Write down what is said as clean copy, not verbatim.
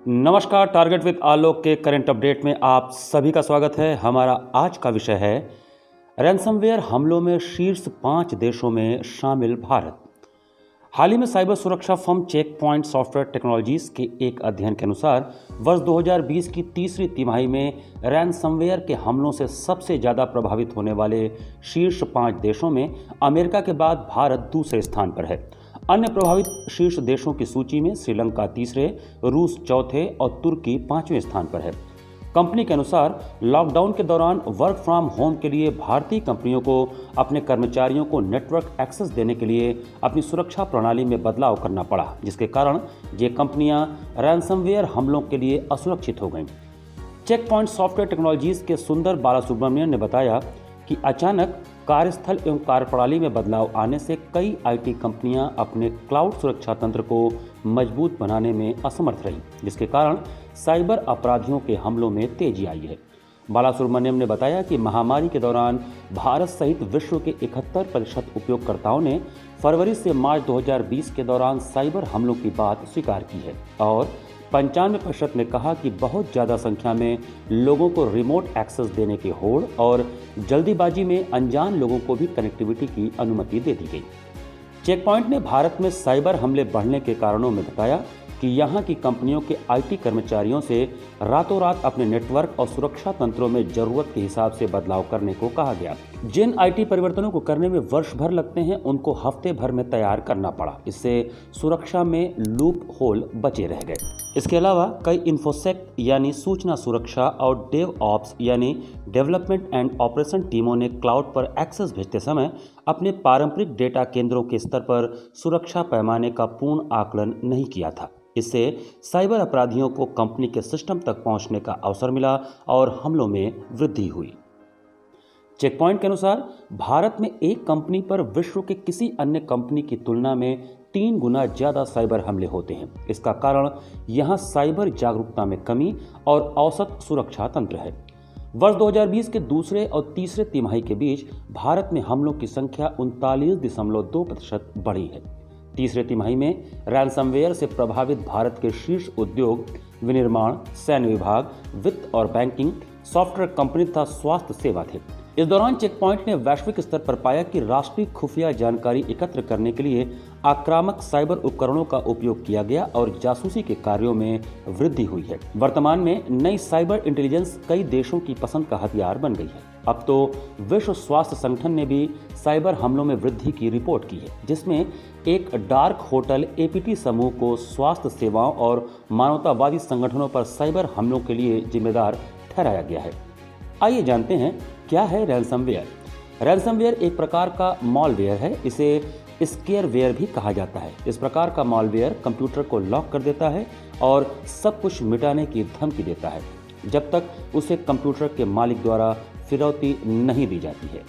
नमस्कार, target with आलोक के current update में आप सभी का स्वागत है। हमारा आज का विषय है रैनसमवेयर हमलों में शीर्ष 5 देशों में शामिल भारत। हाल ही में साइबर सुरक्षा firm Check Point Software Technologies के एक अध्ययन के अनुसार वर्ष 2020 की तीसरी तिमाही में रैनसमवेयर के हमलों से सबसे ज़्यादा प्रभावित होने वाले शीर्ष 5 देशों में अमेरिका के बाद भारत दूसरे स्थान पर है। अन्य प्रभावित शीर्ष देशों की सूची में श्रीलंका तीसरे, रूस चौथे और तुर्की 5वें स्थान पर है। कंपनी के अनुसार लॉकडाउन के दौरान वर्क फ्रॉम होम के लिए भारतीय कंपनियों को अपने कर्मचारियों को नेटवर्क एक्सेस देने के लिए अपनी सुरक्षा प्रणाली में बदलाव करना पड़ा, जिसके कारण ये कंपनियां रैनसमवेयर हमलों के लिए असुरक्षित हो गईं। चेक पॉइंट सॉफ्टवेयर टेक्नोलॉजीज के सुंदर बालासुब्रमण्यन ने बताया कि अचानक कार्यस्थल एवं कार्यप्रणाली में बदलाव आने से कई आईटी कंपनियां अपने क्लाउड सुरक्षा तंत्र को मजबूत बनाने में असमर्थ रहीं, जिसके कारण साइबर अपराधियों के हमलों में तेजी आई है। बालासुब्रमण्यम ने बताया कि महामारी के दौरान भारत सहित विश्व के 71% उपयोगकर्ताओं ने फरवरी से मार्च 2020 के दौरान साइबर हमलों की बात स्वीकार की है और 95% ने कहा कि बहुत ज़्यादा संख्या में लोगों को रिमोट एक्सेस देने की होड़ और जल्दीबाजी में अनजान लोगों को भी कनेक्टिविटी की अनुमति दे दी गई। चेक पॉइंट ने भारत में साइबर हमले बढ़ने के कारणों में बताया कि यहाँ की कंपनियों के आईटी कर्मचारियों से रातों रात अपने नेटवर्क और सुरक्षा तंत्रों में जरूरत के हिसाब से बदलाव करने को कहा गया। जिन आईटी परिवर्तनों को करने में वर्ष भर लगते हैं, उनको हफ्ते भर में तैयार करना पड़ा। इससे सुरक्षा में लूप होल बचे रह गए। इसके अलावा कई इन्फोसेक यानी सूचना सुरक्षा और डेव ऑप्स यानी डेवलपमेंट एंड ऑपरेशन टीमों ने क्लाउड पर एक्सेस भेजते समय अपने पारंपरिक डेटा केंद्रों के स्तर पर सुरक्षा पैमाने का पूर्ण आकलन नहीं किया था। इससे साइबर अपराधियों को कंपनी के सिस्टम तक पहुंचने का अवसर मिला और हमलों में वृद्धि हुई। चेक पॉइंट के अनुसार भारत में एक कंपनी पर विश्व के किसी अन्य कंपनी की तुलना में 3 गुना ज़्यादा साइबर हमले होते हैं। इसका कारण यहाँ साइबर जागरूकता में कमी और औसत सुरक्षा तंत्र है। वर्ष 2020 के दूसरे और तीसरे तिमाही के बीच भारत में हमलों की संख्या 39.2% बढ़ी है। तीसरे तिमाही में रैनसमवेयर से प्रभावित भारत के शीर्ष उद्योग विनिर्माण, सैन्य विभाग, वित्त और बैंकिंग, सॉफ्टवेयर कंपनी तथा स्वास्थ्य सेवा थे। इस दौरान चेक पॉइंट ने वैश्विक स्तर पर पाया कि राष्ट्रीय खुफिया जानकारी एकत्र करने के लिए आक्रामक साइबर उपकरणों का उपयोग किया गया और जासूसी के कार्यों में वृद्धि हुई है। वर्तमान में नई साइबर इंटेलिजेंस कई देशों की पसंद का हथियार बन गई है। अब तो विश्व स्वास्थ्य संगठन ने भी साइबर हमलों में वृद्धि की रिपोर्ट की है, जिसमें एक डार्क होटल एपीटी समूह को स्वास्थ्य सेवाओं और मानवतावादी संगठनों पर साइबर हमलों के लिए जिम्मेदार ठहराया गया है। आइए जानते हैं क्या है रैनसमवेयर। रैनसमवेयर एक प्रकार का मॉलवेयर है। इसे स्केयरवेयर भी कहा जाता है। इस प्रकार का मॉलवेयर कंप्यूटर को लॉक कर देता है और सब कुछ मिटाने की धमकी देता है जब तक उसे कंप्यूटर के मालिक द्वारा फिरौती नहीं दी जाती है।